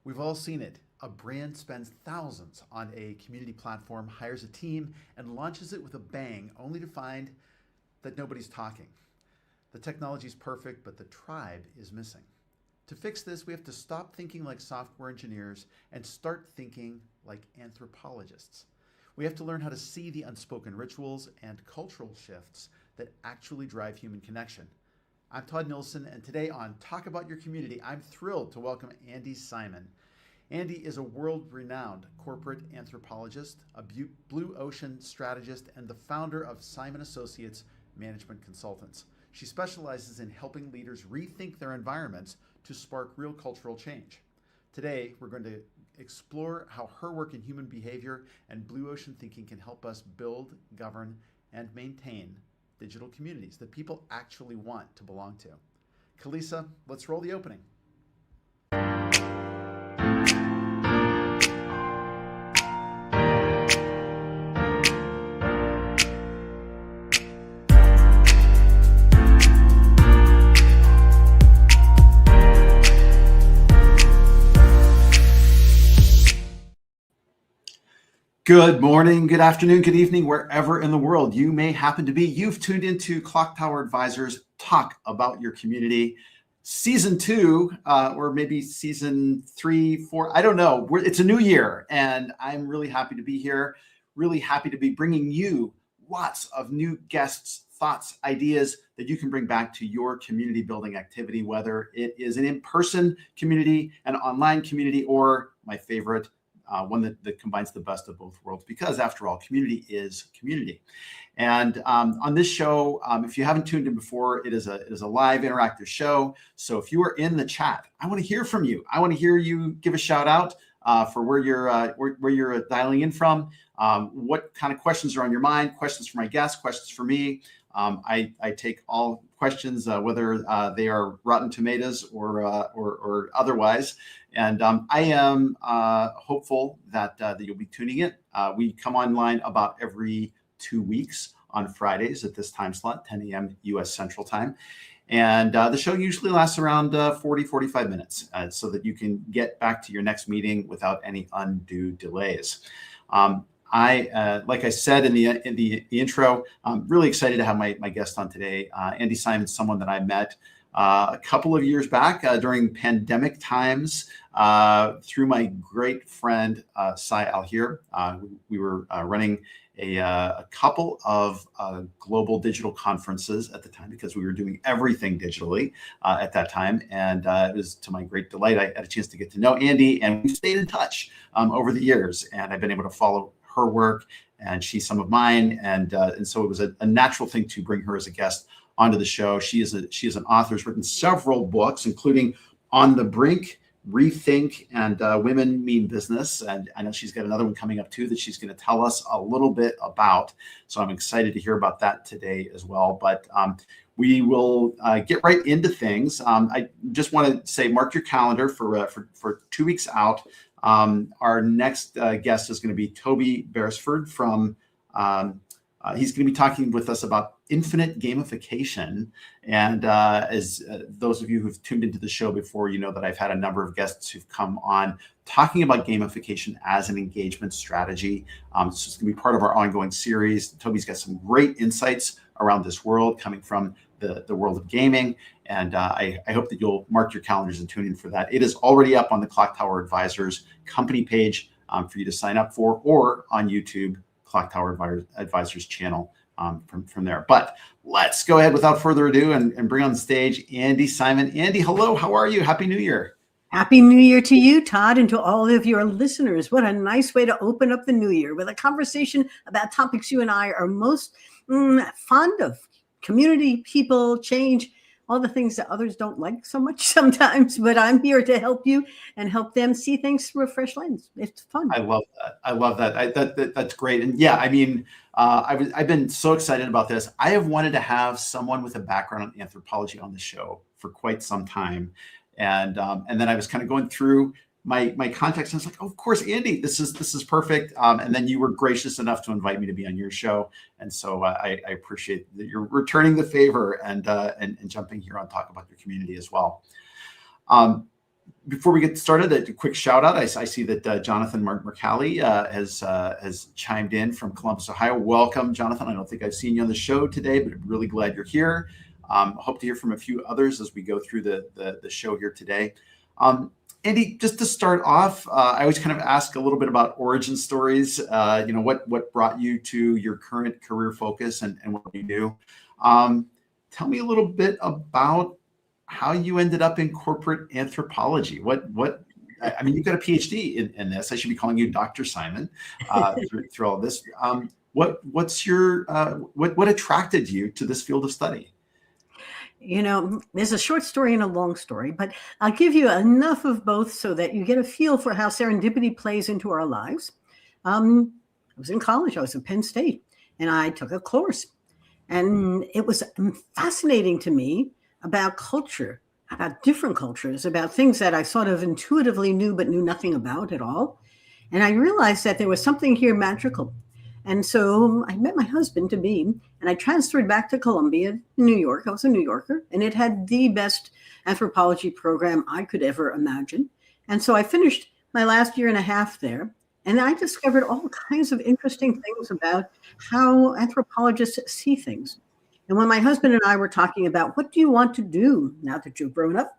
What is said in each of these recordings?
We've all seen it. A brand spends thousands on a community platform, hires a team, and launches it with a bang, only to find that nobody's talking. The technology is perfect, but the tribe is missing. To fix this, we have to stop thinking like software engineers and start thinking like anthropologists. We have to learn how to see the unspoken rituals and cultural shifts that actually drive human connection. I'm Todd Nilson, and today on Talk About Your Community, I'm thrilled to welcome Andi Simon. Andi is a world-renowned corporate anthropologist, a blue ocean strategist, and the founder of Simon Associates Management Consultants. She specializes in helping leaders rethink their environments to spark real cultural change. Today, we're going to explore how her work in human behavior and blue ocean thinking can help us build, govern, and maintain digital communities that people actually want to belong to. Kalisa, let's roll the opening. Good morning, good afternoon, good evening, wherever in the world you may happen to be. You've tuned into Clocktower Advisors Talk About Your Community. Season 2, or maybe season 3, 4, I don't know. It's a new year, and I'm really happy to be here. Really happy to be bringing you lots of new guests, thoughts, ideas that you can bring back to your community building activity, whether it is an in-person community, an online community, or my favorite, one that combines the best of both worlds, because after all, community is community. And on this show, if you haven't tuned in before, it is a live interactive show. So if you are in the chat, I want to hear from you. I want to hear you give a shout out for where you're dialing in from. What kind of questions are on your mind? Questions for my guests, questions for me. I take all questions, whether they are rotten tomatoes or otherwise. And I am hopeful that you'll be tuning in. We come online about every 2 weeks on Fridays at this time slot, 10 a.m. U.S. Central Time. And the show usually lasts around 45 minutes so that you can get back to your next meeting without any undue delays. Like I said in the intro, I'm really excited to have my guest on today. Andi Simon, someone that I met a couple of years back during pandemic times through my great friend Sai Alhir. We were running a couple of global digital conferences at the time because we were doing everything digitally at that time. And it was to my great delight, I had a chance to get to know Andi, and we stayed in touch over the years. And I've been able to follow her work, and she's some of mine. And so it was a natural thing to bring her as a guest onto the show. She is an author, has written several books, including On the Brink, Rethink, and Women Mean Business. And I know she's got another one coming up too that she's going to tell us a little bit about. So I'm excited to hear about that today as well. But we will get right into things. I just want to say, mark your calendar for 2 weeks out. Our next guest is going to be Toby Beresford from, he's going to be talking with us about infinite gamification. And as those of you who've tuned into the show before, you know that I've had a number of guests who've come on talking about gamification as an engagement strategy. So it's going to be part of our ongoing series. Toby's got some great insights around this world coming from the world of gaming. And I hope that you'll mark your calendars and tune in for that. It is already up on the Clocktower Advisors company page for you to sign up for, or on YouTube, Clocktower Advisors channel from there. But let's go ahead without further ado and bring on stage Andi Simon. Andi, hello, how are you? Happy New Year. Happy New Year to you, Todd, and to all of your listeners. What a nice way to open up the new year with a conversation about topics you and I are most fond of: community, people, change, all the things that others don't like so much sometimes. But I'm here to help you and help them see things through a fresh lens. It's fun. I love that. That's great. And yeah, I mean, I've been so excited about this. I have wanted to have someone with a background in anthropology on the show for quite some time. And then I was kind of going through my contacts, and I was like, oh, of course, Andi, this is perfect. And then you were gracious enough to invite me to be on your show, and so I appreciate that you're returning the favor and jumping here on Talk About Your Community as well. Before we get started, a quick shout out. I see that Jonathan Mercalli has chimed in from Columbus, Ohio. Welcome, Jonathan. I don't think I've seen you on the show today, but I'm really glad you're here. Hope to hear from a few others as we go through the show here today. Andi, just to start off, I always kind of ask a little bit about origin stories. What brought you to your current career focus and what you do. Tell me a little bit about how you ended up in corporate anthropology. I mean, you've got a PhD in this. I should be calling you Dr. Simon through all this. What attracted you to this field of study? There's a short story and a long story, but I'll give you enough of both so that you get a feel for how serendipity plays into our lives. I was in college. I was at Penn State, and I took a course. And it was fascinating to me about culture, about different cultures, about things that I sort of intuitively knew but knew nothing about at all. And I realized that there was something here magical. And so I met my husband-to-be, and I transferred back to Columbia, New York. I was a New Yorker, and it had the best anthropology program I could ever imagine. And so I finished my last year and a half there, and I discovered all kinds of interesting things about how anthropologists see things. And when my husband and I were talking about, what do you want to do now that you've grown up?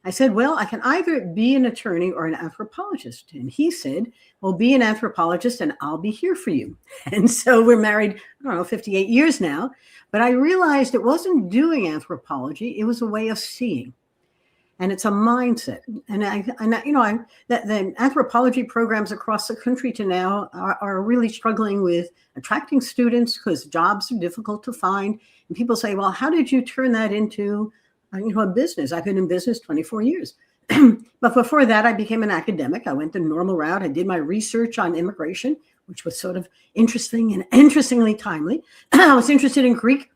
I said, well, I can either be an attorney or an anthropologist. And he said, well, be an anthropologist and I'll be here for you. And so we're married, 58 years now. But I realized it wasn't doing anthropology. It was a way of seeing. And it's a mindset. And the anthropology programs across the country to now are really struggling with attracting students because jobs are difficult to find. And people say, well, how did you turn that into a business? I've been in business 24 years. But before that, I became an academic. I went the normal route. I did my research on immigration, which was sort of interesting and interestingly timely. I was interested in Greek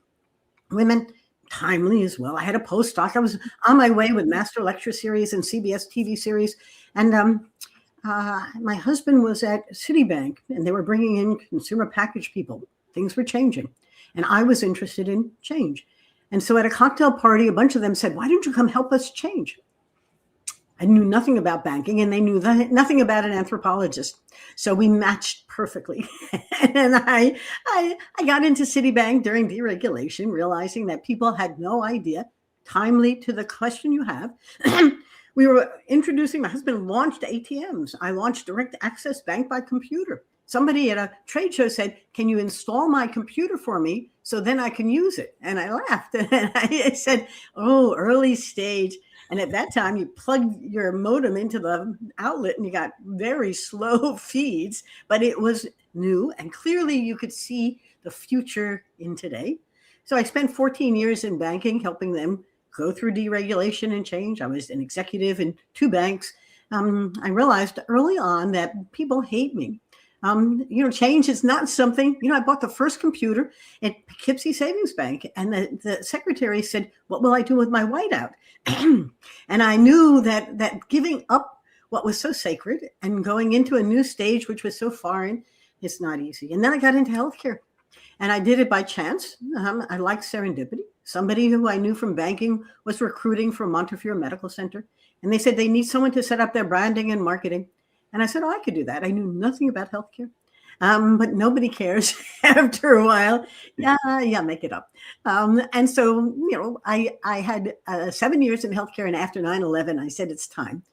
women, timely as well. I had a postdoc. I was on my way with master lecture series and CBS TV series. And my husband was at Citibank, and they were bringing in consumer package people. Things were changing. And I was interested in change. And so at a cocktail party, a bunch of them said, why don't you come help us change? I knew nothing about banking, and they knew nothing about an anthropologist. So we matched perfectly. And I got into Citibank during deregulation, realizing that people had no idea, timely to the question you have. We were introducing, my husband launched ATMs. I launched direct access bank by computer. Somebody at a trade show said, can you install my computer for me so then I can use it? And I laughed. And I said, oh, early stage. And at that time, you plugged your modem into the outlet and you got very slow feeds, but it was new. And clearly you could see the future in today. So I spent 14 years in banking, helping them go through deregulation and change. I was an executive in 2 banks. I realized early on that people hate me. Change is not something, I bought the first computer at Poughkeepsie Savings Bank, and the secretary said, what will I do with my whiteout? And I knew that giving up what was so sacred and going into a new stage, which was so foreign, is not easy. And then I got into healthcare, and I did it by chance. I like serendipity. Somebody who I knew from banking was recruiting for Montefiore Medical Center, and they said they need someone to set up their branding and marketing. And I said, I could do that. I knew nothing about healthcare, but nobody cares after a while. Yeah, make it up. And so, I had 7 years in healthcare, and after 9/11, I said, it's time.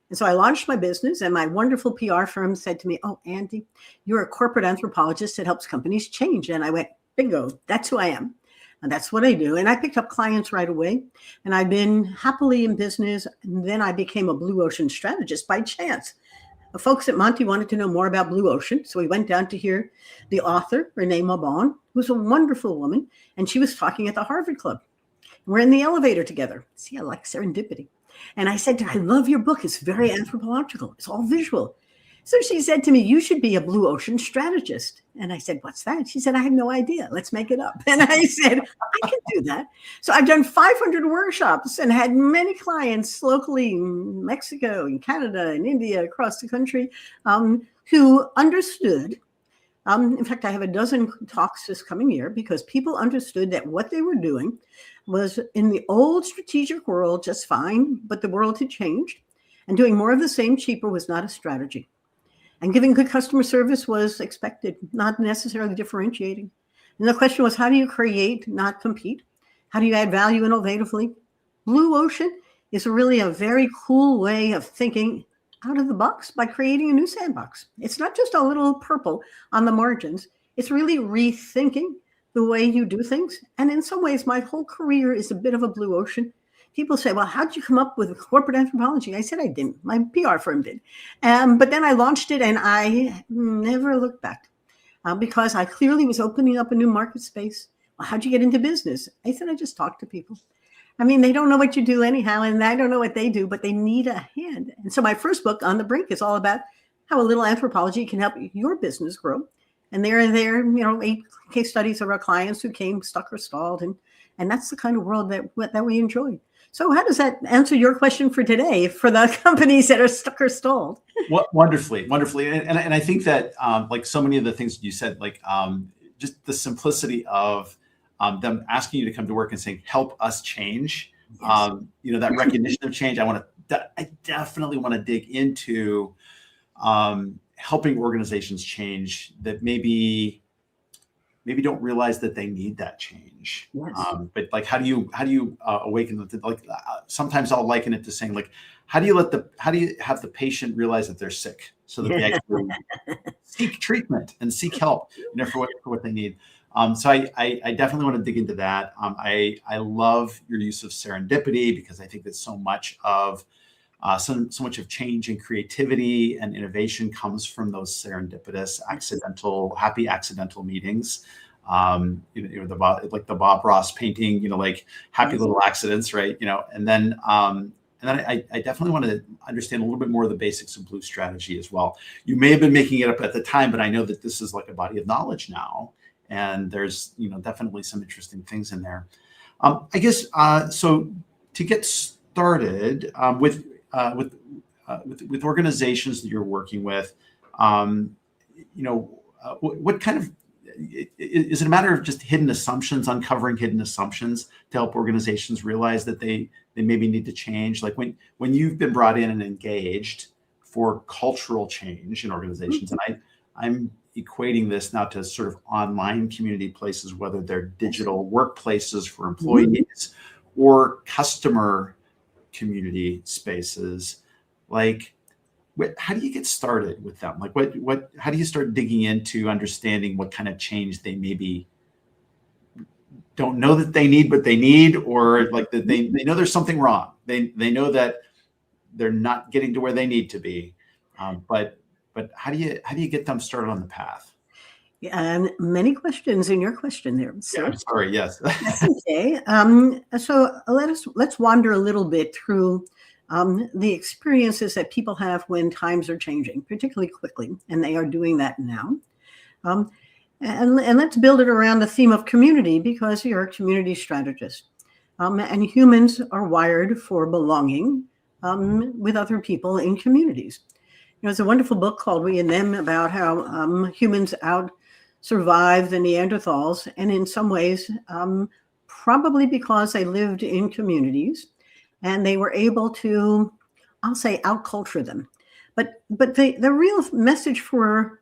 And so I launched my business, and my wonderful PR firm said to me, oh, Andi, you're a corporate anthropologist that helps companies change. And I went, bingo, that's who I am. And that's what I do. And I picked up clients right away. And I've been happily in business. And then I became a blue ocean strategist by chance. The folks at Monty wanted to know more about Blue Ocean. So we went down to hear the author, Renee Mabon, who's a wonderful woman. And she was talking at the Harvard Club. We're in the elevator together. See, I like serendipity. And I said to her, I love your book. It's very anthropological. It's all visual. So she said to me, you should be a blue ocean strategist. And I said, what's that? She said, I have no idea. Let's make it up. And I said, I can do that. So I've done 500 workshops and had many clients locally in Mexico and Canada and India, across the country, who understood. In fact, I have a dozen talks this coming year because people understood that what they were doing was in the old strategic world just fine, but the world had changed. And doing more of the same cheaper was not a strategy. And giving good customer service was expected, not necessarily differentiating. And the question was, how do you create, not compete? How do you add value innovatively? Blue ocean is really a very cool way of thinking out of the box by creating a new sandbox. It's not just a little purple on the margins. It's really rethinking the way you do things. And in some ways, my whole career is a bit of a blue ocean. People say, well, how did you come up with corporate anthropology? I said I didn't. My PR firm did. But then I launched it and I never looked back because I clearly was opening up a new market space. Well, how'd you get into business? I said, I just talk to people. I mean, they don't know what you do anyhow, and I don't know what they do, but they need a hand. And so my first book, On the Brink, is all about how a little anthropology can help your business grow. And there are 8 case studies of our clients who came stuck or stalled. And that's the kind of world that we enjoy. So how does that answer your question for today for the companies that are stuck or stalled? Wonderfully. And I think that like so many of the things you said, like just the simplicity of them asking you to come to work and saying, help us change, Yes. That recognition of change. I definitely want to dig into helping organizations change that maybe don't realize that they need that change. Yes. But like, how do you awaken them to, like, sometimes I'll liken it to saying, like, how do you have the patient realize that they're sick so that they actually seek treatment and seek help, for what they need. So I definitely want to dig into that. I love your use of serendipity because I think that so much of so much of change and creativity and innovation comes from those serendipitous, happy accidental meetings. The Bob Ross painting, like happy little accidents, right? And then I definitely want to understand a little bit more of the basics of blue strategy as well. You may have been making it up at the time, but I know that this is like a body of knowledge now, and there's definitely some interesting things in there. I guess so. To get started with organizations that you're working with, what kind of, is it a matter of just uncovering hidden assumptions to help organizations realize that they maybe need to change? Like when you've been brought in and engaged for cultural change in organizations, and I'm equating this now to sort of online community places, whether they're digital workplaces for employees or customer community spaces, like how do you get started with them? Like how do you start digging into understanding what kind of change they maybe don't know that they need, but they need, or like that they know there's something wrong. They know that they're not getting to where they need to be. But how do you get them started on the path? And many questions in your question there. So, yeah, I'm sorry. Yes. That's okay. So let's wander a little bit through the experiences that people have when times are changing, particularly quickly, and they are doing that now. And let's build it around the theme of community, because you're a community strategist, and humans are wired for belonging with other people in communities. There's a wonderful book called We and Them about how humans survived the Neanderthals, and in some ways, probably because they lived in communities and they were able to, I'll say, outculture them. But the real message for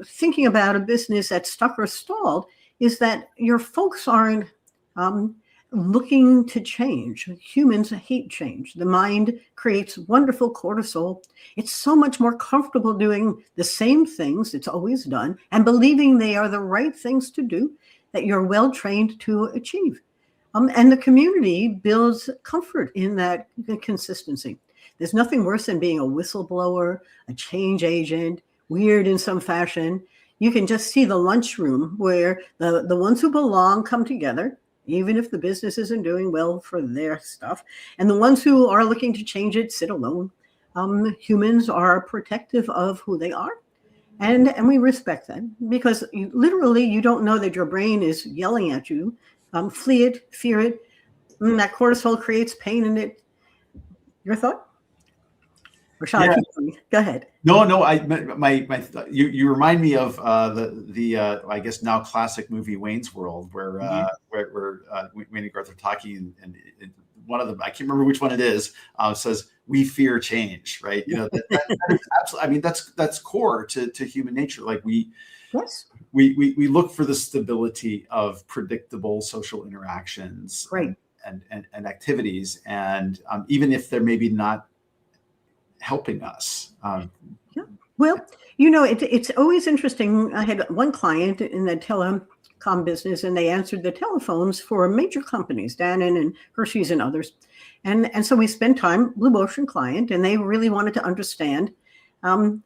thinking about a business that's stuck or stalled is that your folks aren't looking to change. Humans hate change. The mind creates wonderful cortisol. It's so much more comfortable doing the same things it's always done and believing they are the right things to do that you're well trained to achieve. And the community builds comfort in that consistency. There's nothing worse than being a whistleblower, a change agent, weird in some fashion. You can just see the lunchroom where the ones who belong come together, even if the business isn't doing well for their stuff. And the ones who are looking to change it sit alone. Humans are protective of who they are. And we respect that, because literally you don't know that your brain is yelling at you. Flee it, fear it. That cortisol creates pain in it. Your thought? Or shall I keep going? Go ahead. No. You remind me of the I guess now classic movie Wayne's World, where Wayne and Garth are talking, and one of them, I can't remember which one it is, says, "We fear change," right? That is absolutely, I mean, that's core to human nature. Like Yes. we look for the stability of predictable social interactions, Right. and activities, and even if they're maybe not helping us. Yeah. Well, it's always interesting. I had one client in the telecom business, and they answered the telephones for major companies, Dannon and Hershey's and others. And so we spent time, Blue Ocean client, and they really wanted to understand, where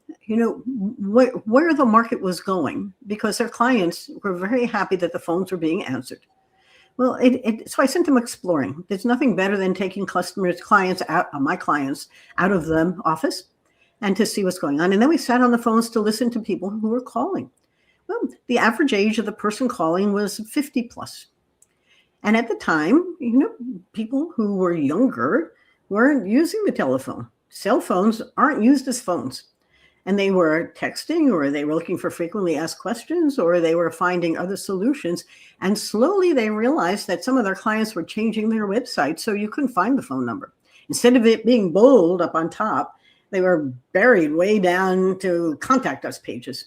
the market was going, because their clients were very happy that the phones were being answered. Well, so I sent them exploring. There's nothing better than taking my clients out of the office and to see what's going on. And then we sat on the phones to listen to people who were calling. Well, the average age of the person calling was 50 plus. And at the time, people who were younger weren't using the telephone. Cell phones aren't used as phones. And they were texting, or they were looking for frequently asked questions, or they were finding other solutions. And slowly they realized that some of their clients were changing their website so you couldn't find the phone number. Instead of it being bold up on top, they were buried way down to contact us pages.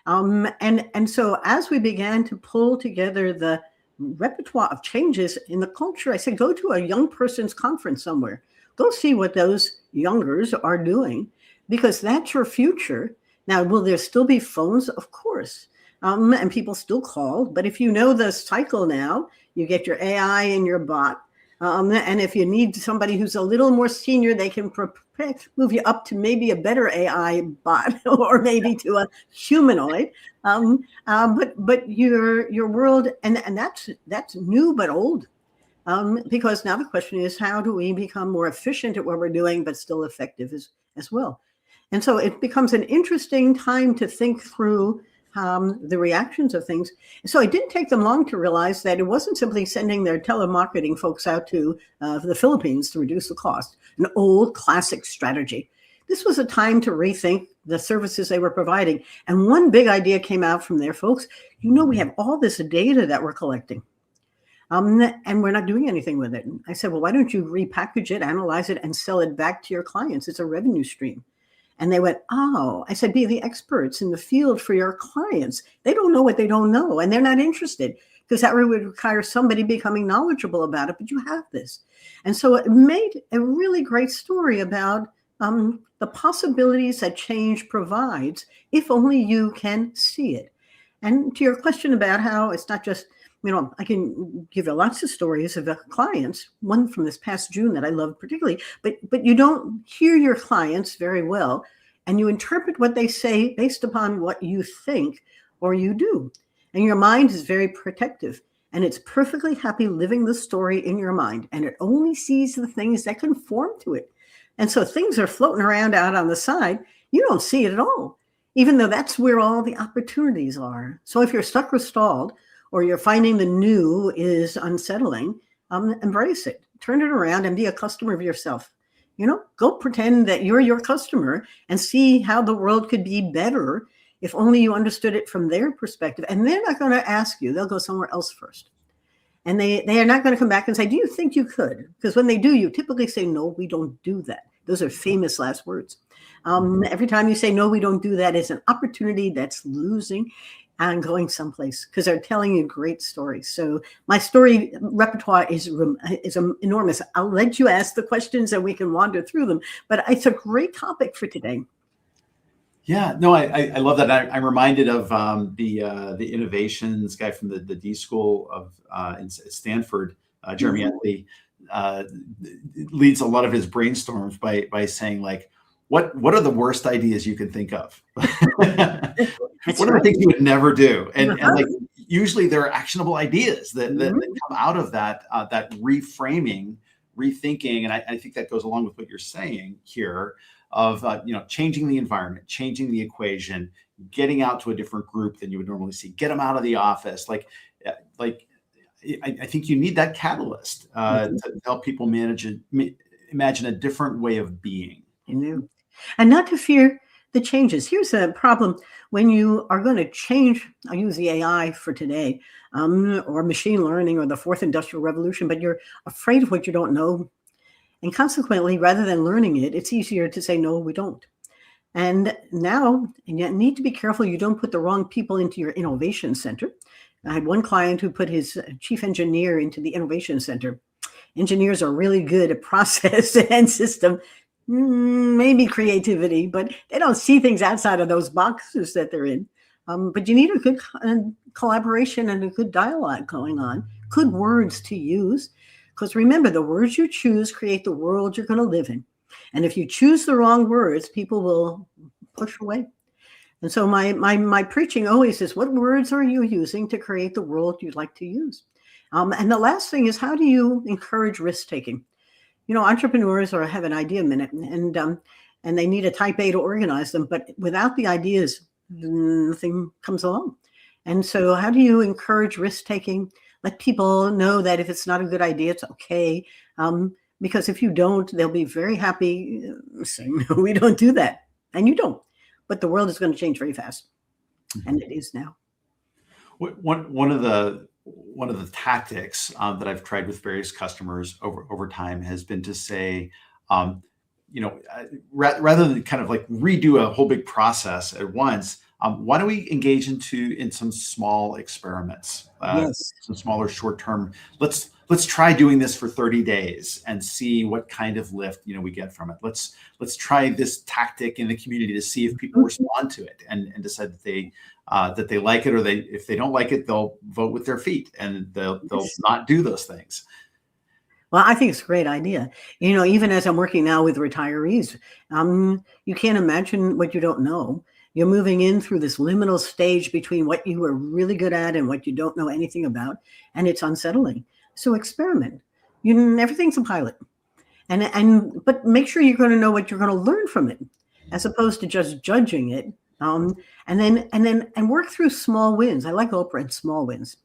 And so as we began to pull together the repertoire of changes in the culture, I said, go to a young person's conference somewhere. Go see what those youngers are doing, because that's your future. Now, will there still be phones? Of course. And people still call. But if you know the cycle now, you get your AI and your bot. And if you need somebody who's a little more senior, they can move you up to maybe a better AI bot, or maybe to a humanoid. But your world, and that's new but old. Because now the question is, how do we become more efficient at what we're doing, but still effective as well? And so it becomes an interesting time to think through the reactions of things. So it didn't take them long to realize that it wasn't simply sending their telemarketing folks out to the Philippines to reduce the cost, an old classic strategy. This was a time to rethink the services they were providing. And one big idea came out from there, folks. We have all this data that we're collecting. And we're not doing anything with it. I said, well, why don't you repackage it, analyze it, and sell it back to your clients? It's a revenue stream. And they went, oh, I said, be the experts in the field for your clients. They don't know what they don't know, and they're not interested, because that would require somebody becoming knowledgeable about it. But you have this. And so it made a really great story about the possibilities that change provides, if only you can see it. And to your question about how it's not just, I can give you lots of stories of clients, one from this past June that I loved particularly, but you don't hear your clients very well, and you interpret what they say based upon what you think or you do. And your mind is very protective, and it's perfectly happy living the story in your mind, and it only sees the things that conform to it. And so things are floating around out on the side. You don't see it at all, even though that's where all the opportunities are. So if you're stuck or stalled, or you're finding the new is unsettling, embrace it. Turn it around and be a customer of yourself. Go pretend that you're your customer and see how the world could be better if only you understood it from their perspective. And they're not going to ask you. They'll go somewhere else first. And they are not going to come back and say, do you think you could? Because when they do, you typically say, no, we don't do that. Those are famous last words. Every time you say, no, we don't do that, it's an opportunity that's losing and going someplace, because they're telling you great stories. So my story repertoire is enormous. I'll let you ask the questions and we can wander through them, but it's a great topic for today. Yeah, no, I love that. I'm reminded of the innovations guy from the D School of in Stanford, Jeremy Etley, leads a lot of his brainstorms by saying, like, what are the worst ideas you can think of? What are the things you would never do? And like, usually there are actionable ideas that come out of that reframing, rethinking. And I think that goes along with what you're saying here of, changing the environment, changing the equation, getting out to a different group than you would normally see, get them out of the office. I think you need that catalyst to help people imagine a different way of being. And not to fear the changes. Here's a problem when you are going to change. I use the AI for today, or machine learning or the fourth industrial revolution, but you're afraid of what you don't know. And consequently, rather than learning it, it's easier to say, no, we don't. And now, and you need to be careful you don't put the wrong people into your innovation center. I had one client who put his chief engineer into the innovation center. Engineers are really good at process and system, maybe creativity, but they don't see things outside of those boxes that they're in. But you need a good collaboration and a good dialogue going on, good words to use. Because remember, the words you choose create the world you're going to live in. And if you choose the wrong words, people will push away. And so my preaching always is, what words are you using to create the world you'd like to use? And the last thing is, how do you encourage risk-taking? Entrepreneurs have an idea minute, and they need a type A to organize them. But without the ideas, nothing comes along. And so how do you encourage risk-taking? Let people know that if it's not a good idea, it's okay. Because if you don't, they'll be very happy saying, no, we don't do that. And you don't. But the world is going to change very fast. And it is now. One of the tactics that I've tried with various customers over time has been to say, rather than kind of like redo a whole big process at once, why don't we engage in some small experiments, Yes. some smaller short-term. Let's try doing this for 30 days and see what kind of lift we get from it. Let's try this tactic in the community to see if people respond to it and decide that they like it, or if they don't like it, they'll vote with their feet and they'll not do those things. Well, I think it's a great idea. Even as I'm working now with retirees, you can't imagine what you don't know. You're moving in through this liminal stage between what you are really good at and what you don't know anything about, and it's unsettling. So experiment. Everything's a pilot, but make sure you're going to know what you're going to learn from it, as opposed to just judging it. And then work through small wins. I like Oprah and small wins.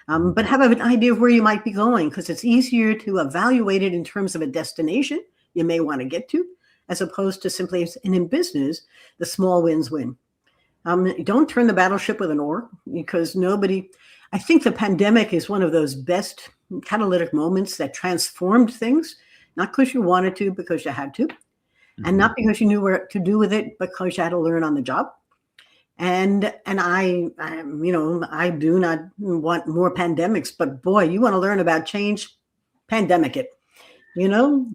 But have an idea of where you might be going, because it's easier to evaluate it in terms of a destination you may want to get to, as opposed to simply, and in business, the small wins win. Don't turn the battleship with an oar, because I think the pandemic is one of those best catalytic moments that transformed things, not because you wanted to, because you had to, and not because you knew what to do with it, because you had to learn on the job. And I do not want more pandemics, but boy, you want to learn about change, pandemic it.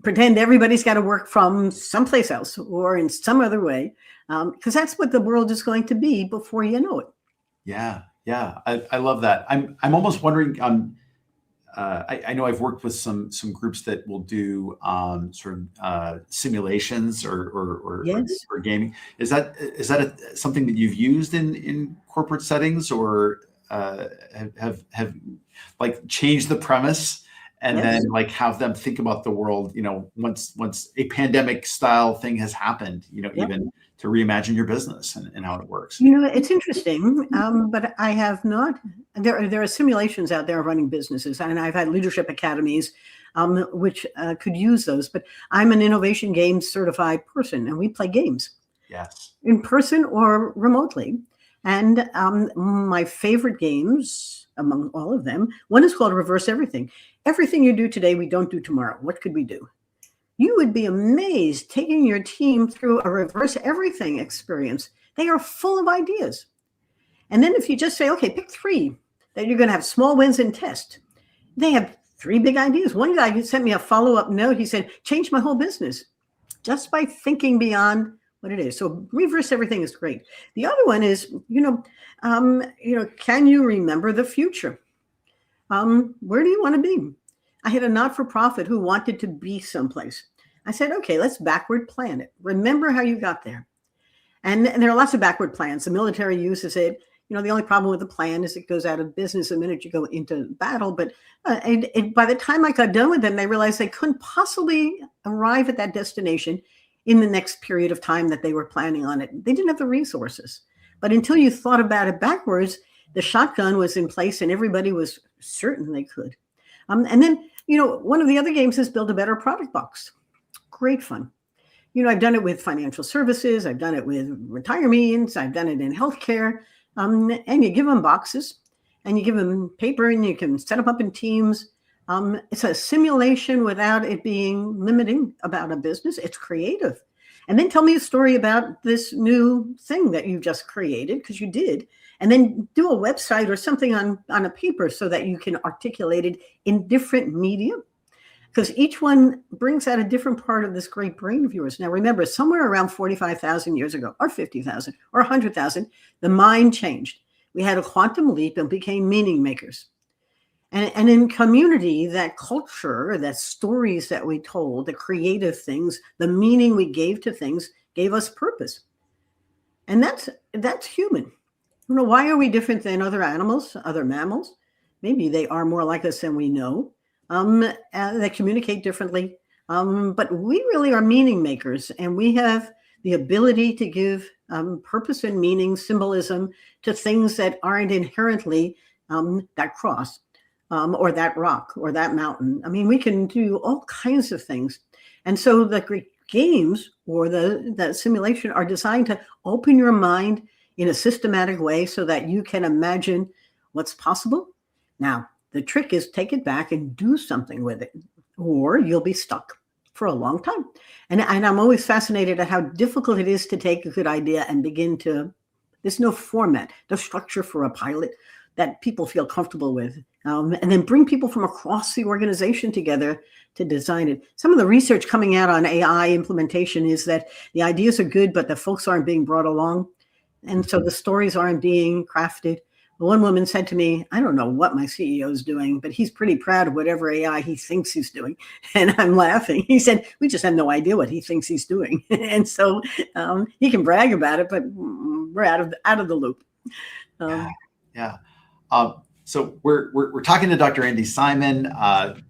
Pretend everybody's got to work from someplace else or in some other way, because that's what the world is going to be before you know it. Yeah, I love that. I'm almost wondering. I know I've worked with some groups that will do sort of simulations or gaming. Is that something that you've used in corporate settings, or have like changed the premise and then like have them think about the world, once a pandemic style thing has happened, even to reimagine your business and how it works? It's interesting, but I have not. There are simulations out there running businesses, and I've had leadership academies which could use those. But I'm an innovation games certified person, and we play games. Yes. In person or remotely. And my favorite games, among all of them, one is called Reverse Everything. Everything you do today, we don't do tomorrow. What could we do? You would be amazed taking your team through a reverse everything experience. They are full of ideas. And then if you just say, okay, pick 3 that you're going to have small wins and test, they have 3 big ideas. One guy sent me a follow-up note. He said, change my whole business just by thinking beyond what it is. So reverse everything is great. The other one is, can you remember the future? Where do you want to be? I had a not-for-profit who wanted to be someplace. I said, okay, let's backward plan it. Remember how you got there. And there are lots of backward plans. The military uses it. The only problem with the plan is it goes out of business the minute you go into battle. But by the time I got done with them, they realized they couldn't possibly arrive at that destination in the next period of time that they were planning on it. They didn't have the resources. But until you thought about it backwards, the shotgun was in place and everybody was certain they could. And then, one of the other games is build a better product box. Great fun. I've done it with financial services. I've done it with retirements. I've done it in healthcare. And you give them boxes and you give them paper and you can set them up in teams. It's a simulation without it being limiting about a business. It's creative. And then tell me a story about this new thing that you just created, because you did. And then do a website or something on a paper so that you can articulate it in different media, because each one brings out a different part of this great brain of yours. Now, remember, somewhere around 45,000 years ago, or 50,000, or 100,000, the mind changed. We had a quantum leap and became meaning makers. And in community, that culture, that stories that we told, the creative things, the meaning we gave to things gave us purpose. And that's human. Why are we different than other animals, other mammals? Maybe they are more like us than we know. They communicate differently. But we really are meaning makers, and we have the ability to give purpose and meaning, symbolism to things that aren't inherently that cross. Or that rock or that mountain. I mean, we can do all kinds of things. And so the games or the simulation are designed to open your mind in a systematic way so that you can imagine what's possible. Now, the trick is take it back and do something with it, or you'll be stuck for a long time. And I'm always fascinated at how difficult it is to take a good idea and begin to, there's no format, no structure for a pilot that people feel comfortable with. And then bring people from across the organization together to design it. Some of the research coming out on AI implementation is that the ideas are good, but the folks aren't being brought along. And so the stories aren't being crafted. One woman said to me, I don't know what my CEO is doing, but he's pretty proud of whatever AI he thinks he's doing. And I'm laughing. He said, we just have no idea what he thinks he's doing. And so he can brag about it, but we're out of the loop. Yeah. So we're talking to Dr. Andi Simon,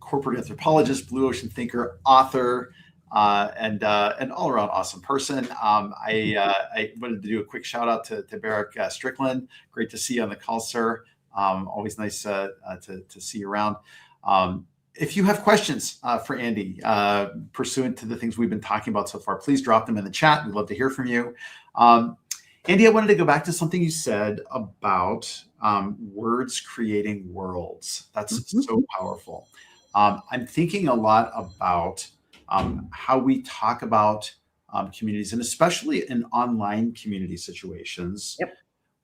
corporate anthropologist, blue ocean thinker, author, and all around awesome person. I wanted to do a quick shout out to Barrick Strickland. Great to see you on the call, sir. Always nice to see you around. If you have questions for Andi, pursuant to the things we've been talking about so far, please drop them in the chat. We'd love to hear from you. Andi, I wanted to go back to something you said about words creating worlds. That's so powerful. I'm thinking a lot about how we talk about communities, and especially in online community situations,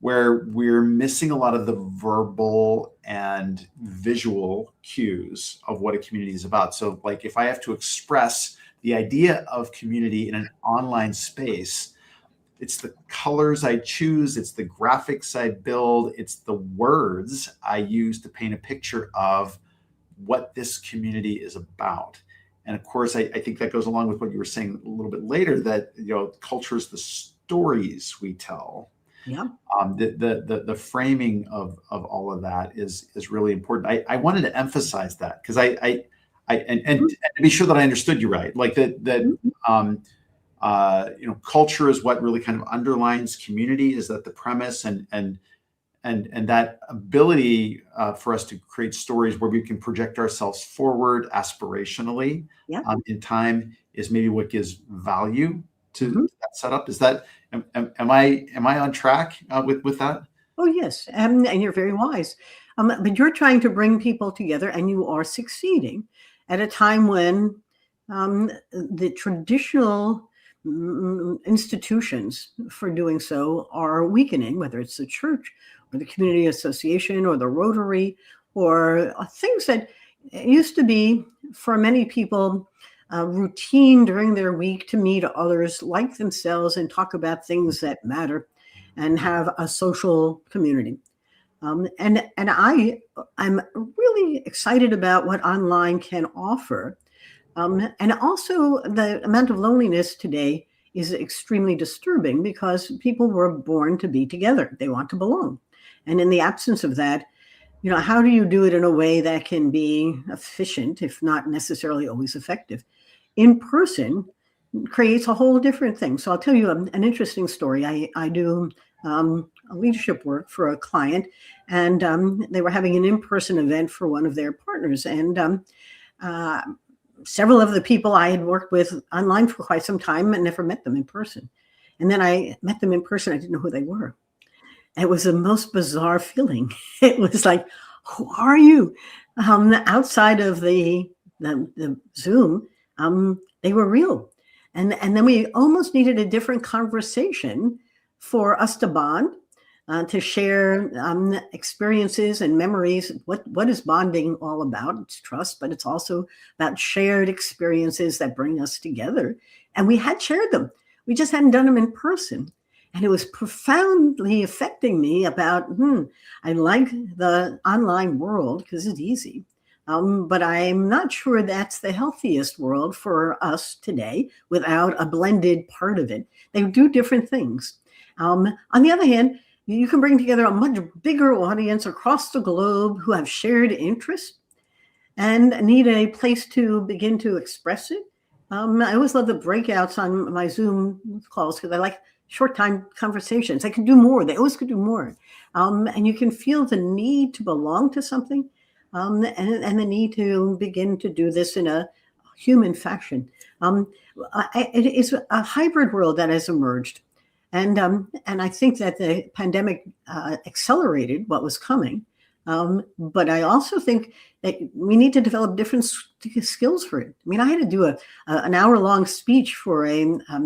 where we're missing a lot of the verbal and visual cues of what a community is about. So like if I have to express the idea of community in an online space, it's the colors I choose, it's the graphics I build, it's the words I use to paint a picture of what this community is about. And of course, I think that goes along with what you were saying a little bit later, that culture is the stories we tell. Yeah. The framing of all of that is really important. I wanted to emphasize that because and to be sure that I understood you right, like culture is what really kind of underlines community. Is that the premise? And that ability for us to create stories where we can project ourselves forward aspirationally in time is maybe what gives value to that setup. Is that am I on track with that? Oh yes, and you're very wise. But you're trying to bring people together, and you are succeeding at a time when the traditional institutions for doing so are weakening, whether it's the church or the community association or the Rotary or things that used to be for many people routine during their week to meet others like themselves and talk about things that matter and have a social community. And I'm really excited about what online can offer. And also the amount of loneliness today is extremely disturbing because people were born to be together. They want to belong. And in the absence of that, how do you do it in a way that can be efficient, if not necessarily always effective? In person creates a whole different thing. So I'll tell you an interesting story. I do leadership work for a client, and they were having an in-person event for one of their partners. And several of the people I had worked with online for quite some time and never met them in person. And then I met them in person. I didn't know who they were. It was the most bizarre feeling. It was like, who are you? Outside of the Zoom, they were real. And then we almost needed a different conversation for us to bond, to share experiences and memories. What is bonding all about? It's trust, but it's also about shared experiences that bring us together. And we had shared them. We just hadn't done them in person. And it was profoundly affecting me about, I like the online world because it's easy. But I'm not sure that's the healthiest world for us today without a blended part of it. They do different things. On the other hand, you can bring together a much bigger audience across the globe who have shared interests and need a place to begin to express it. I always love the breakouts on my Zoom calls because I like short time conversations. I can do more. They always could do more. And you can feel the need to belong to something and the need to begin to do this in a human fashion. It is a hybrid world that has emerged. And I think that the pandemic accelerated what was coming. But I also think that we need to develop different skills for it. I mean, I had to do an hour-long speech for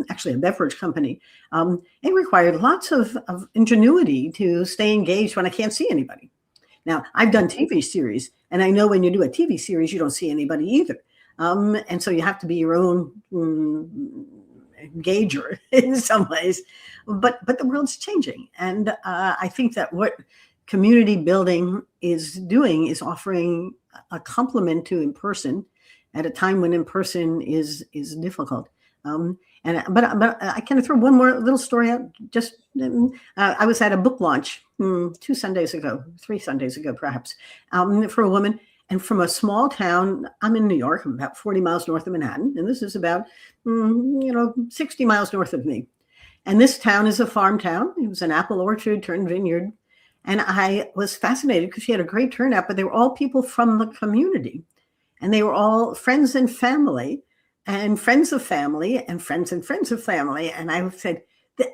actually a beverage company. It required lots of ingenuity to stay engaged when I can't see anybody. Now, I've done TV series, and I know when you do a TV series, you don't see anybody either. And so you have to be your own engager in some ways. But the world's changing. And I think that what community building is doing is offering a complement to in-person at a time when in-person is difficult. But I can throw one more little story out. Just I was at a book launch 3 Sundays ago, perhaps, for a woman. And from a small town, I'm in New York, I'm about 40 miles north of Manhattan. And this is about, 60 miles north of me. And this town is a farm town. It was an apple orchard turned vineyard. And I was fascinated because she had a great turnout, but they were all people from the community. And they were all friends and family and friends of family and friends of family. And I said,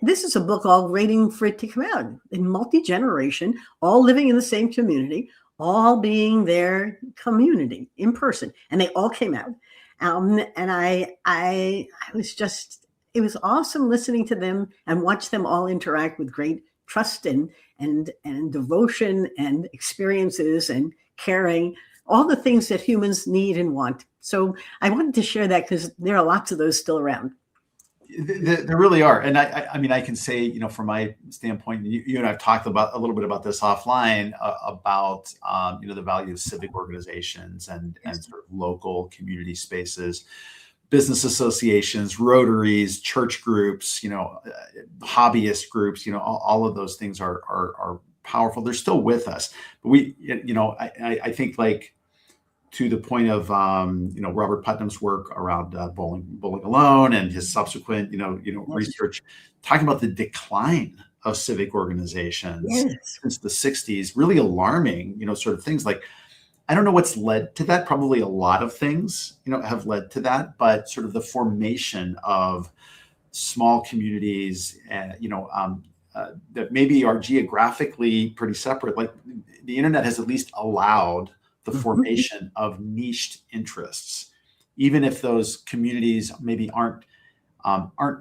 this is a book all waiting for it to come out in multi-generation, all living in the same community, all being their community in person. And they all came out. And I was just, it was awesome listening to them and watch them all interact with great trust and devotion and experiences and caring, all the things that humans need and want. So I wanted to share that because there are lots of those still around. There really are. And I mean, I can say, from my standpoint, you and I've talked about a little bit about this offline about, the value of civic organizations and sort of local community spaces, business associations, Rotaries, church groups, hobbyist groups, all of those things are powerful. They're still with us. But I think like, to the point of Robert Putnam's work around bowling alone and his subsequent research, talking about the decline of civic organizations since the 60s, really alarming, sort of things like, I don't know what's led to that. Probably a lot of things, have led to that, but sort of the formation of small communities, that maybe are geographically pretty separate. Like the internet has at least allowed the formation of niched interests, even if those communities maybe aren't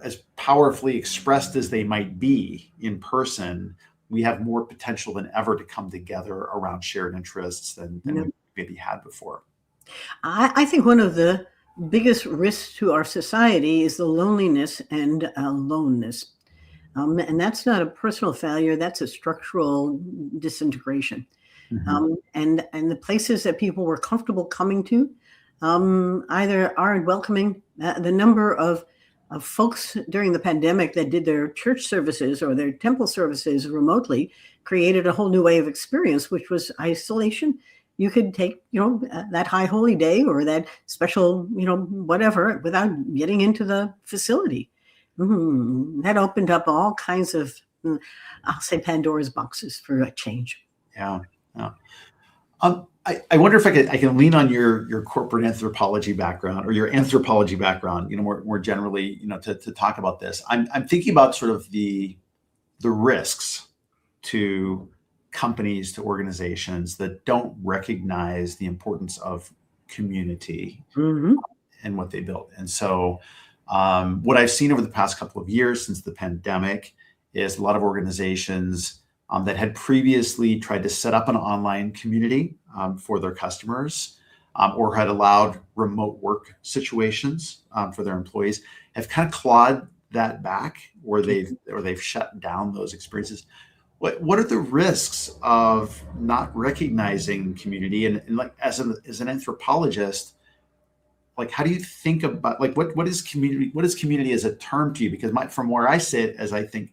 as powerfully expressed as they might be in person. We have more potential than ever to come together around shared interests than we maybe had before. I think one of the biggest risks to our society is the loneliness and aloneness. And that's not a personal failure, that's a structural disintegration. And the places that people were comfortable coming to either aren't welcoming. The number of folks during the pandemic that did their church services or their temple services remotely created a whole new way of experience, which was isolation. You could take, that high holy day or that special, whatever, without getting into the facility. That opened up all kinds of, I'll say Pandora's boxes for a change. Yeah. I wonder if I can lean on your corporate anthropology background or your anthropology background, more generally, to talk about this. I'm thinking about sort of the risks to companies, to organizations that don't recognize the importance of community Mm-hmm. and what they build. And so what I've seen over the past couple of years since the pandemic is a lot of organizations that had previously tried to set up an online community for their customers or had allowed remote work situations for their employees have kind of clawed that back, or they've shut down those experiences. What are the risks of not recognizing community? And like as an anthropologist, like how do you think about like what is community? What is community as a term to you? Because from where I sit, as I think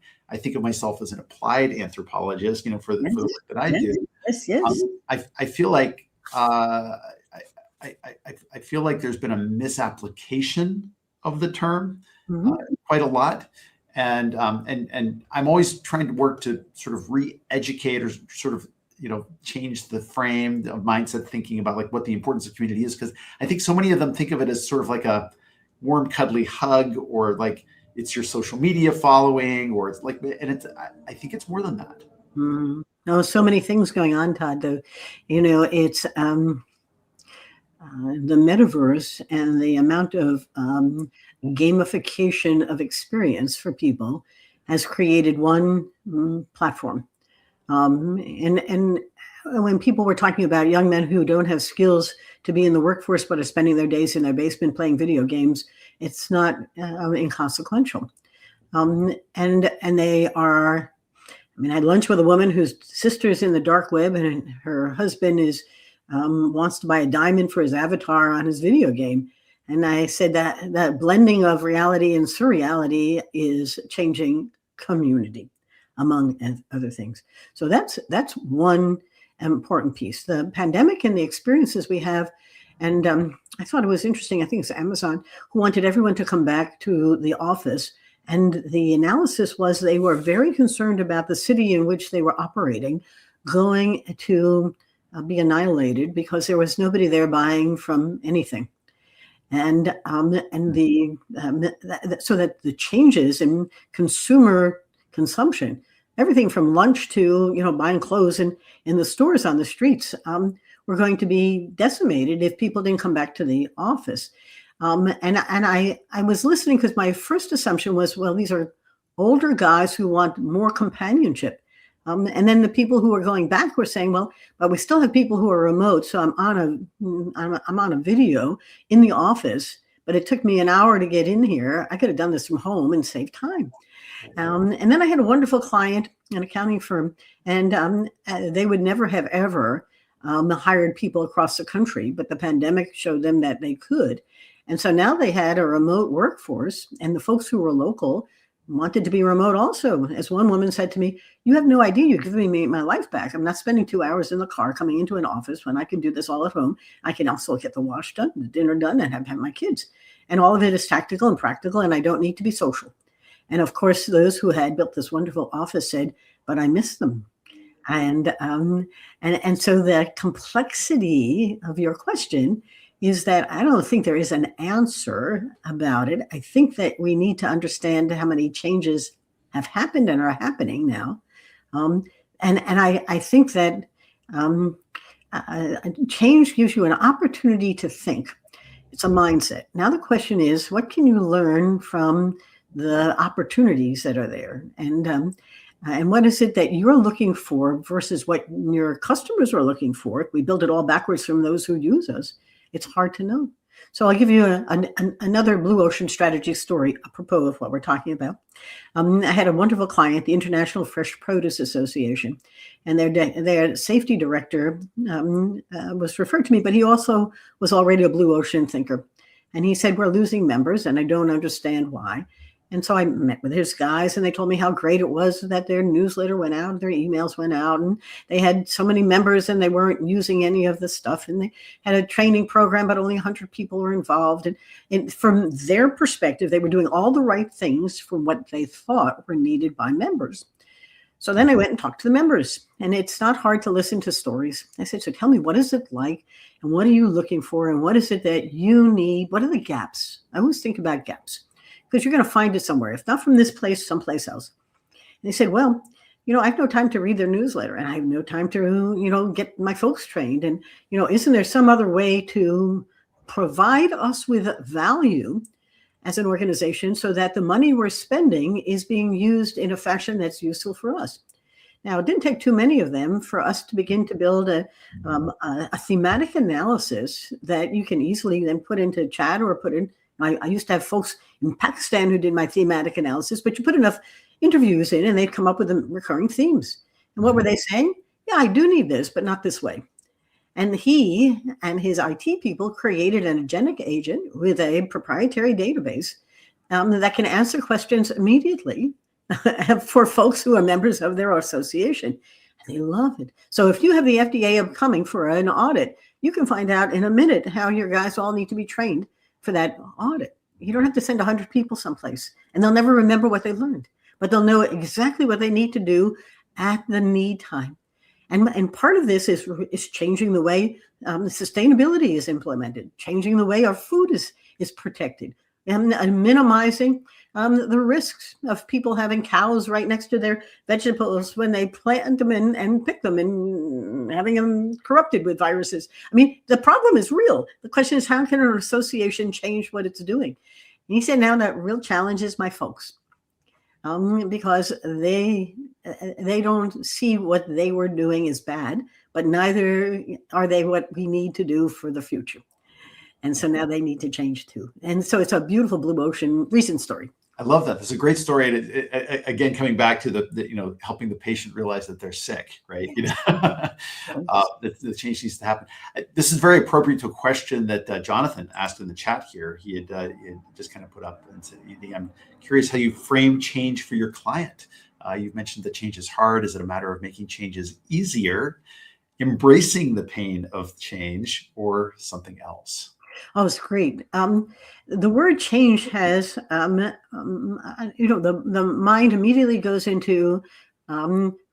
of myself as an applied anthropologist, for the work that I do. Yes. I feel like I feel like there's been a misapplication of the term quite a lot, and I'm always trying to work to sort of re-educate or sort of change the frame of mindset, thinking about like what the importance of community is, because I think so many of them think of it as sort of like a warm, cuddly hug, or like it's your social media following, or it's like, and I think it's more than that. No, so many things going on, Todd, though. It's the metaverse and the amount of gamification of experience for people has created one platform. And when people were talking about young men who don't have skills to be in the workforce but are spending their days in their basement playing video games, it's not inconsequential. And they are. I mean, I had lunch with a woman whose sister's in the dark web, and her husband wants to buy a diamond for his avatar on his video game. And I said that blending of reality and surreality is changing community, among other things. So that's one important piece. The pandemic and the experiences we have. And I thought it was interesting. I think it's Amazon who wanted everyone to come back to the office. And the analysis was they were very concerned about the city in which they were operating going to be annihilated because there was nobody there buying from anything. And so that the changes in consumer consumption, everything from lunch to buying clothes in the stores on the streets, were going to be decimated if people didn't come back to the office. And I was listening because my first assumption was, well, these are older guys who want more companionship. And then the people who are going back were saying, well, but we still have people who are remote. So I'm on a video in the office, but it took me an hour to get in here. I could have done this from home and saved time. And then I had a wonderful client, an accounting firm, and they would never have ever hired people across the country, but the pandemic showed them that they could. And so now they had a remote workforce, and the folks who were local wanted to be remote also. As one woman said to me, you have no idea, you're giving me my life back. I'm not spending 2 hours in the car coming into an office when I can do this all at home. I can also get the wash done, the dinner done, and have my kids. And all of it is tactical and practical, and I don't need to be social. And of course, those who had built this wonderful office said, but I miss them. And so the complexity of your question is that I don't think there is an answer about it. I think that we need to understand how many changes have happened and are happening now. And I think that change gives you an opportunity to think. It's a mindset. Now the question is, what can you learn from the opportunities that are there? And what is it that you're looking for versus what your customers are looking for? We build it all backwards from those who use us. It's hard to know. So I'll give you another blue ocean strategy story apropos of what we're talking about. I had a wonderful client, the International Fresh Produce Association, and their safety director was referred to me, but he also was already a blue ocean thinker. And he said, we're losing members, and I don't understand why. And so I met with his guys, and they told me how great it was that their newsletter went out, their emails went out, and they had so many members and they weren't using any of the stuff. And they had a training program, but only 100 people were involved. And from their perspective, they were doing all the right things for what they thought were needed by members. So then I went and talked to the members, and it's not hard to listen to stories. I said, so tell me, what is it like, and what are you looking for, and what is it that you need? What are the gaps? I always think about gaps, because you're going to find it somewhere. If not from this place, someplace else. And they said, well, I have no time to read their newsletter, and I have no time to, get my folks trained. And, isn't there some other way to provide us with value as an organization so that the money we're spending is being used in a fashion that's useful for us? Now, it didn't take too many of them for us to begin to build a thematic analysis that you can easily then put into chat or put in. I used to have folks in Pakistan who did my thematic analysis, but you put enough interviews in and they'd come up with the recurring themes. And what were they saying? Yeah, I do need this, but not this way. And he and his IT people created an agentic agent with a proprietary database that can answer questions immediately for folks who are members of their association. And they love it. So if you have the FDA coming for an audit, you can find out in a minute how your guys all need to be trained for that audit. You don't have to send 100 people someplace, and they'll never remember what they learned, but they'll know exactly what they need to do at the need time. And part of this is changing the way sustainability is implemented, changing the way our food is protected, and minimizing the risks of people having cows right next to their vegetables when they plant them and pick them and having them corrupted with viruses. I mean, the problem is real. The question is, how can an association change what it's doing? And he said, now that real challenge is my folks. Because they don't see what they were doing as bad, but neither are they what we need to do for the future. And so now they need to change too. And so it's a beautiful blue ocean recent story. I love that. It's a great story. And again, coming back to the helping the patient realize that they're sick, right? The change needs to happen. This is very appropriate to a question that Jonathan asked in the chat here. He had just kind of put up and said, I'm curious how you frame change for your client. You've mentioned that change is hard. Is it a matter of making changes easier, embracing the pain of change, or something else? Oh, it's great. The word change has, the mind immediately goes into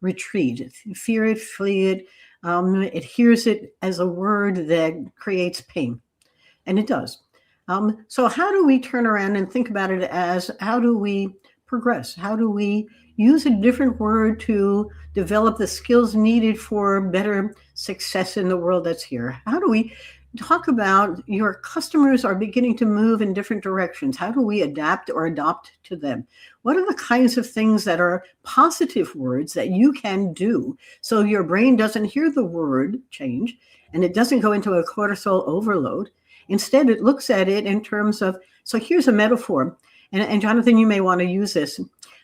retreat, fear it, flee it. It hears it as a word that creates pain, and it does. So how do we turn around and think about it as, how do we progress? How do we use a different word to develop the skills needed for better success in the world that's here? How do we talk about your customers are beginning to move in different directions? How do we adapt or adopt to them? What are the kinds of things that are positive words that you can do so your brain doesn't hear the word change and it doesn't go into a cortisol overload? Instead, it looks at it in terms of, so here's a metaphor. And Jonathan, you may want to use this.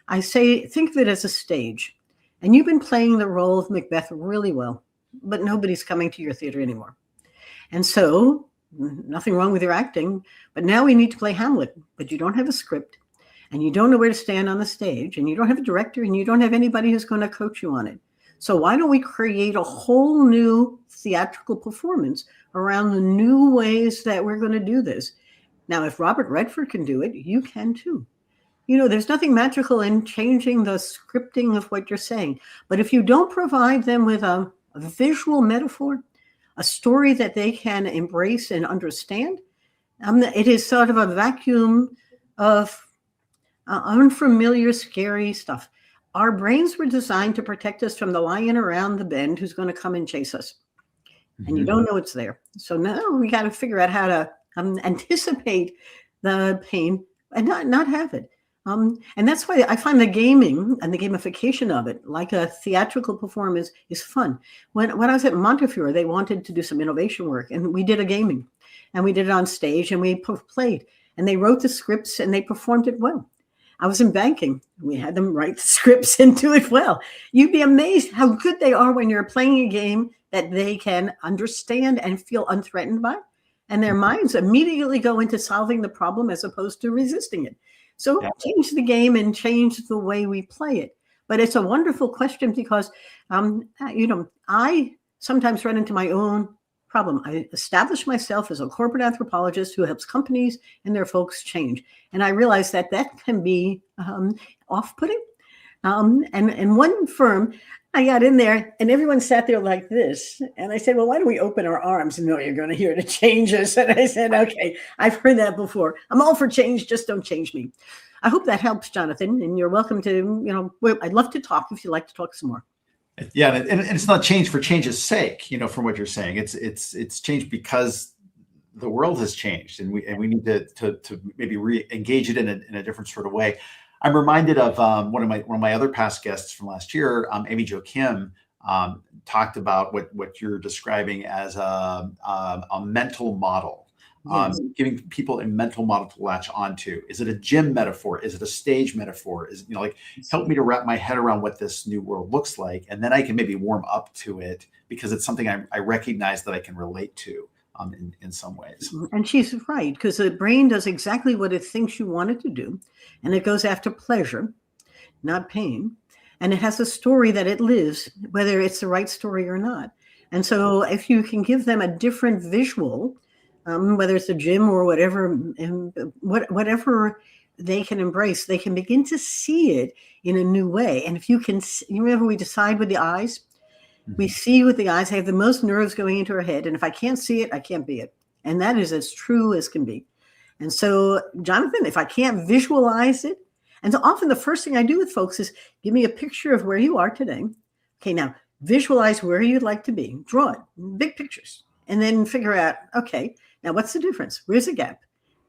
I say, think of it as a stage. And you've been playing the role of Macbeth really well, but nobody's coming to your theater anymore. And so, nothing wrong with your acting, but now we need to play Hamlet, but you don't have a script, and you don't know where to stand on the stage, and you don't have a director, and you don't have anybody who's going to coach you on it. So why don't we create a whole new theatrical performance around the new ways that we're going to do this? Now, if Robert Redford can do it, you can too. There's nothing magical in changing the scripting of what you're saying, but if you don't provide them with a visual metaphor, a story that they can embrace and understand, it is sort of a vacuum of unfamiliar, scary stuff. Our brains were designed to protect us from the lion around the bend who's going to come and chase us. Mm-hmm. And you don't know it's there. So now we got to figure out how to anticipate the pain and not have it. And that's why I find the gaming and the gamification of it, like a theatrical performance, is fun. When I was at Montefiore, they wanted to do some innovation work, and we did a gaming, and we did it on stage, and we played, and they wrote the scripts, and they performed it well. I was in banking. We had them write the scripts and do it well. You'd be amazed how good they are when you're playing a game that they can understand and feel unthreatened by, and their minds immediately go into solving the problem as opposed to resisting it. So change the game and change the way we play it. But it's a wonderful question because, I sometimes run into my own problem. I establish myself as a corporate anthropologist who helps companies and their folks change. And I realize that can be off-putting. And one firm, I got in there and everyone sat there like this. And I said, well, why don't we open our arms? No, you're going to hear the changes. And I said, okay, I've heard that before. I'm all for change. Just don't change me. I hope that helps, Jonathan. And you're welcome to, I'd love to talk if you'd like to talk some more. Yeah. And it's not change for change's sake, from what you're saying. It's change because the world has changed and we need to maybe re-engage it in a different sort of way. I'm reminded of one of my other past guests from last year, Amy Jo Kim, talked about what you're describing as a mental model, Yes. giving people a mental model to latch onto. Is it a gym metaphor? Is it a stage metaphor? Is help me to wrap my head around what this new world looks like, and then I can maybe warm up to it because it's something I recognize that I can relate to. In some ways. And she's right, because the brain does exactly what it thinks you want it to do. And it goes after pleasure, not pain. And it has a story that it lives, whether it's the right story or not. And so if you can give them a different visual, whether it's a gym or whatever they can embrace, they can begin to see it in a new way. And if you can, remember we decide with the eyes. We see with the eyes. I have the most nerves going into our head. And if I can't see it, I can't be it. And that is as true as can be. And so, Jonathan, if I can't visualize it, and so often the first thing I do with folks is give me a picture of where you are today. Okay, now visualize where you'd like to be. Draw it, big pictures. And then figure out, okay, now what's the difference? Where's the gap?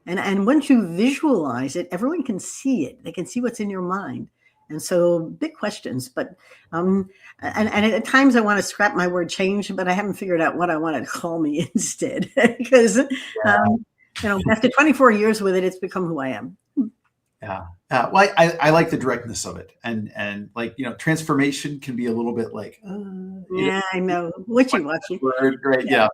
And once you visualize it, everyone can see it. They can see what's in your mind. And so big questions, but and at times I want to scrap my word change, but I haven't figured out what I want to call me instead because after 24 years with it, it's become who I am. Yeah. Well, I like the directness of it, and transformation can be a little bit like I know wishy-washy. Great, yeah.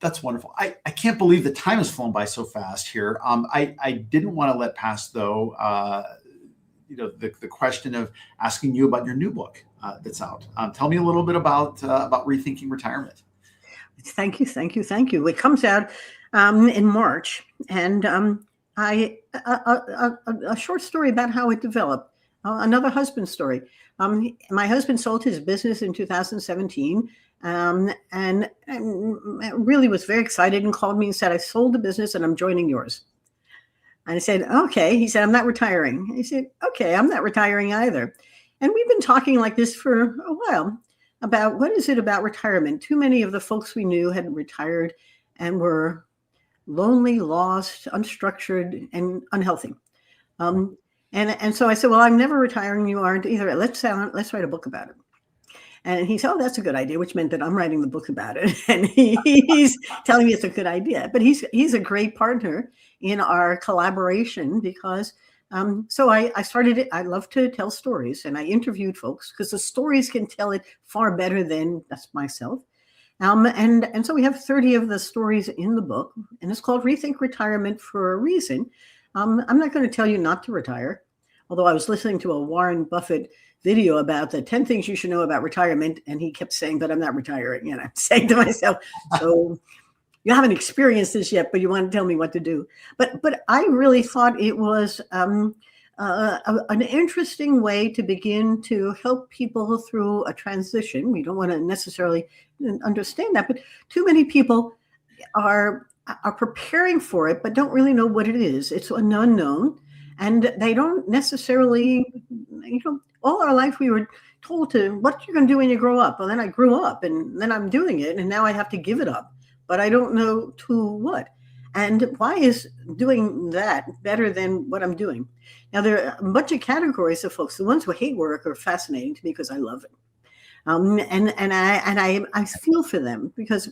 That's wonderful. I can't believe the time has flown by so fast here. I didn't want to let pass though. The question of asking you about your new book that's out. Tell me a little bit about Rethinking Retirement. Thank you. It comes out in March, and a short story about how it developed. Another husband story. My husband sold his business in 2017, and really was very excited and called me and said, "I sold the business and I'm joining yours." And I said, okay. He said, I'm not retiring. I said, okay, I'm not retiring either. And we've been talking like this for a while about what is it about retirement? Too many of the folks we knew had retired and were lonely, lost, unstructured, and unhealthy. And so I said, well, I'm never retiring. You aren't either. Let's write a book about it. And he said, oh, that's a good idea, which meant that I'm writing the book about it. And he's telling me it's a good idea. But he's a great partner in our collaboration because so I started it. I love to tell stories, and I interviewed folks because the stories can tell it far better than that's myself. And so we have 30 of the stories in the book, and it's called Rethink Retirement for a reason. I'm not going to tell you not to retire, although I was listening to a Warren Buffett video about the 10 things you should know about retirement. And he kept saying, but I'm not retiring. And I'm saying to myself, so you haven't experienced this yet, but you want to tell me what to do. But I really thought it was an interesting way to begin to help people through a transition. We don't want to necessarily understand that, but too many people are preparing for it, but don't really know what it is. It's an unknown. And they don't necessarily, all our life we were told what you're going to do when you grow up. Well, then I grew up and then I'm doing it. And now I have to give it up, but I don't know to what. And why is doing that better than what I'm doing? Now, there are a bunch of categories of folks. The ones who hate work are fascinating to me because I love it. And I feel for them because,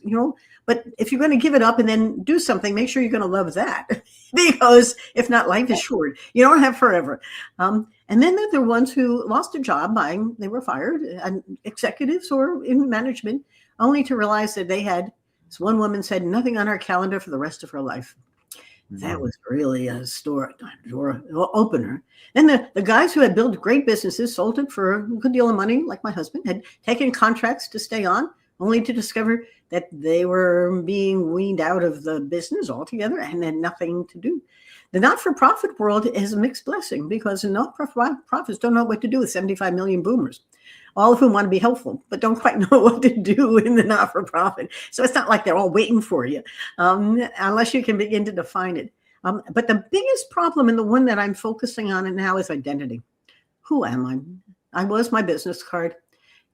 but if you're going to give it up and then do something, make sure you're going to love that because if not, life is short. You don't have forever. And then there are the ones who lost a job they were fired, and executives or in management, only to realize that they had, as one woman said, nothing on her calendar for the rest of her life. That was really a door opener. And the guys who had built great businesses, sold it for a good deal of money, like my husband, had taken contracts to stay on, only to discover that they were being weaned out of the business altogether and had nothing to do. The not-for-profit world is a mixed blessing because not-for-profits don't know what to do with 75 million boomers, all of whom want to be helpful, but don't quite know what to do in the not-for-profit. So it's not like they're all waiting for you, unless you can begin to define it. But the biggest problem, and the one that I'm focusing on now, is identity. Who am I? I was my business card,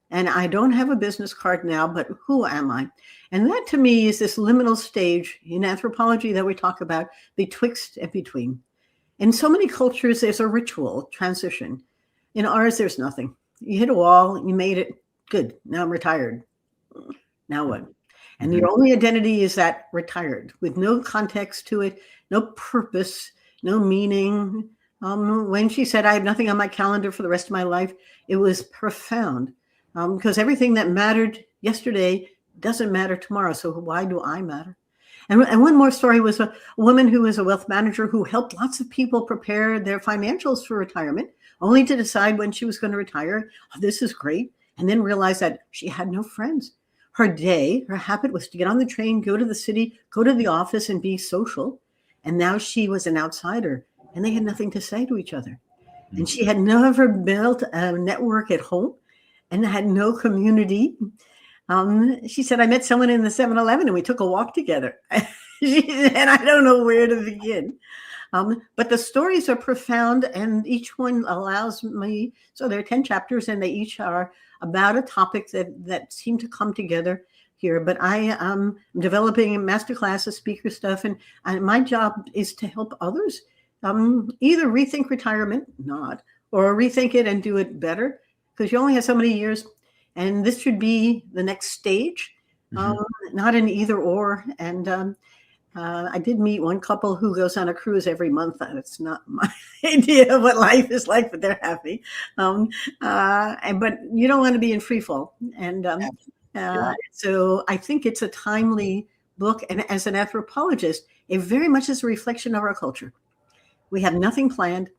and I don't have a business card now, but who am I? And that to me is this liminal stage in anthropology that we talk about, betwixt and between. In so many cultures, there's a ritual transition. In ours, there's nothing. You hit a wall, you made it, good, now I'm retired. Now what? And your only identity is that retired, with no context to it, no purpose, no meaning. When she said, I have nothing on my calendar for the rest of my life, it was profound, because everything that mattered yesterday doesn't matter tomorrow. So why do I matter? And one more story was a woman who was a wealth manager who helped lots of people prepare their financials for retirement, only to decide when she was going to retire, oh, this is great, and then realize that she had no friends. Her habit was to get on the train, go to the city, go to the office, and be social. And now she was an outsider, and they had nothing to say to each other. And she had never built a network at home and had no community. She said, I met someone in the 7-Eleven and we took a walk together. And I don't know where to begin. But the stories are profound, and each one allows me, so there are 10 chapters, and they each are about a topic that seem to come together here. But I am developing masterclasses, speaker stuff, and my job is to help others either rethink retirement, or rethink it and do it better, because you only have so many years. And this should be the next stage, not an either or. And I did meet one couple who goes on a cruise every month. It's not my idea of what life is like, but they're happy. But you don't want to be in free fall. And so I think it's a timely book. And as an anthropologist, it very much is a reflection of our culture. We have nothing planned.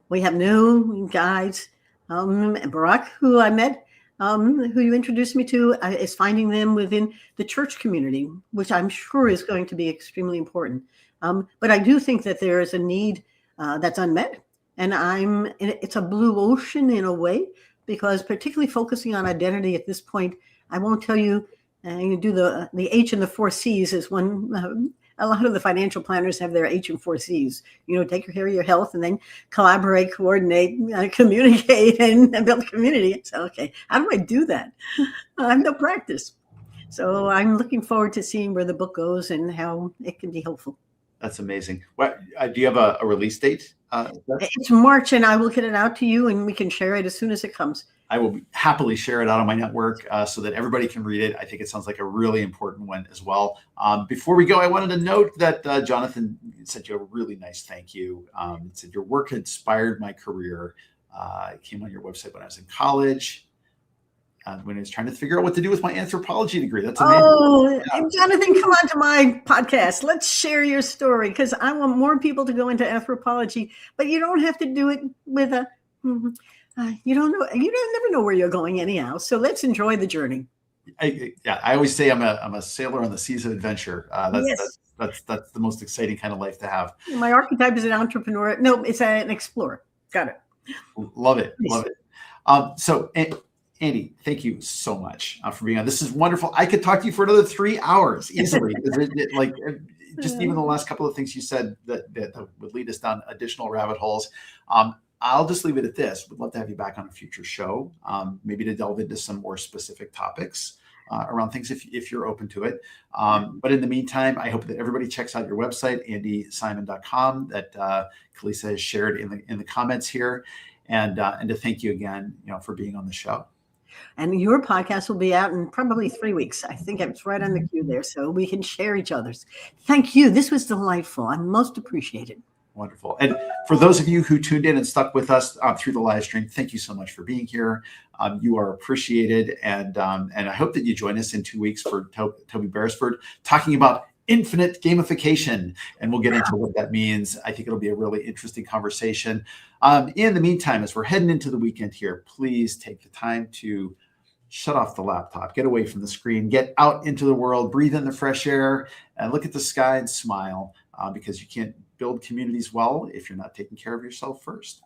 We have no guides. Barack, who I met, who you introduced me to, is finding them within the church community, which I'm sure is going to be extremely important. But I do think that there is a need that's unmet. And it's a blue ocean in a way, because particularly focusing on identity at this point, I won't tell you, you do the H and the 4 C's is one. A lot of the financial planners have their H and 4 C's. Take care of your health, and then collaborate, coordinate, communicate, and build community. So, okay, how do I do that? I have no practice. So I'm looking forward to seeing where the book goes and how it can be helpful. That's amazing. What do you have a release date? It's March, and I will get it out to you, and we can share it as soon as it comes. I will happily share it out on my network so that everybody can read it. I think it sounds like a really important one as well. Before we go, I wanted to note that Jonathan sent you a really nice thank you. It said, your work inspired my career. It came on your website when I was in college. When I was trying to figure out what to do with my anthropology degree. That's amazing. Oh, yeah. Jonathan, come on to my podcast. Let's share your story, because I want more people to go into anthropology, but you don't have to do it with a... you don't know. You don't never know where you're going anyhow. So let's enjoy the journey. I always say I'm a sailor on the seas of adventure. Yes. That's the most exciting kind of life to have. My archetype is an entrepreneur. No, it's an explorer. Got it. Love it. Love it. So Andi, thank you so much for being on. This is wonderful. I could talk to you for another 3 hours easily. Just even the last couple of things you said that would lead us down additional rabbit holes. I'll just leave it at this. Would love to have you back on a future show, maybe to delve into some more specific topics around things if you're open to it. But in the meantime, I hope that everybody checks out your website, andisimon.com, that Kalisa has shared in the comments here, and to thank you again, for being on the show. And your podcast will be out in probably 3 weeks. I think it's right on the queue there, so we can share each other's. Thank you. This was delightful. I'm most appreciated. Wonderful. And for those of you who tuned in and stuck with us through the live stream, thank you so much for being here. You are appreciated. And I hope that you join us in 2 weeks for Toby Beresford talking about infinite gamification. And we'll get into what that means. I think it'll be a really interesting conversation. In the meantime, as we're heading into the weekend here, please take the time to shut off the laptop, get away from the screen, get out into the world, breathe in the fresh air, and look at the sky and smile, because you can't build communities well if you're not taking care of yourself first.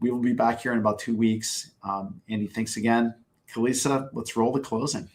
We will be back here in about 2 weeks. Andi, thanks again. Kalisa, let's roll the closing.